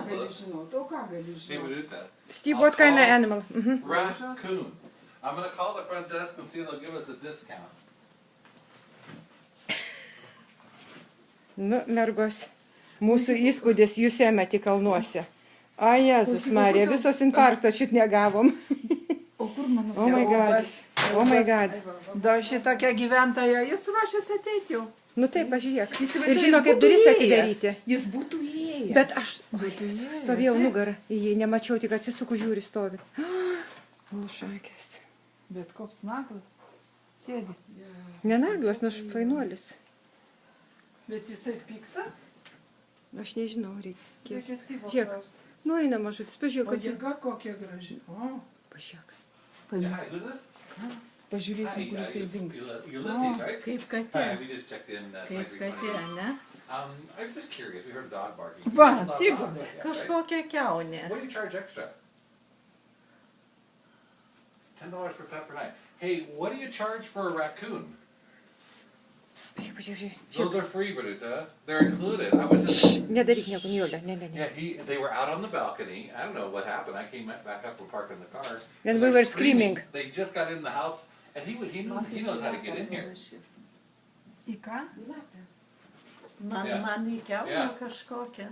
gali žinot? O ką gali Hey, žinot? Birute. Steve, what kind of animal? Raccoon. I'm gonna call the front desk and see if they'll give us a discount. Nu, mergos, mūsų įspūdis jūs ėmėte kalnuose. A, Jėzus Marija, visos infarkto šit negavom. O kur mano Oh my God. Oh my God. Da šitokia gyventoja, jis ruošiasi ateiti jau. Nu taip, pažiūrėk. Įsivaizduoju, Ir žino, jis kaip būtų duris įėjęs. atidaryti. Jis būtų įėjęs. Bet aš stovėjau nugarą į jį, nemačiau, tik atsisuku žiūri stovi. O, šakės. Bet koks naglas. Sėdi. Nenaglas, nu fainuolis. Bet jisai piktas. Aš nežinau, reikia. Reikia Styvo Žiūrėk. klaust. Nu, eina mažutis, pažiūrėk, O kas jau. jėga kokia graži. O, Pažiūrėk. Yeah, hi, who's this? pažiūrėsim, kur jisai dings. Ulysses, right? Kaip Hi, katė. we just checked in. Kaip katė, ne? I was just curious. We heard a dog barking. Va, There's a lot of atsigulė. dogs like that, right? Kažkokia keunė. What do you charge extra? $10 per pet per night. Hey, what do you charge for a raccoon? Pažiūrėk, pažiūrėk. Those are free, Birute. They're included. I was just... Nedaryk nieko, Nijolė, ne. Yeah, they were out on the balcony. I don't know what happened. I came back up and parked in the car. Then They're we were screaming. They just got in the house, and he knows how to get in here. Į ką? Man Yeah. į keunę Yeah. kažkokią.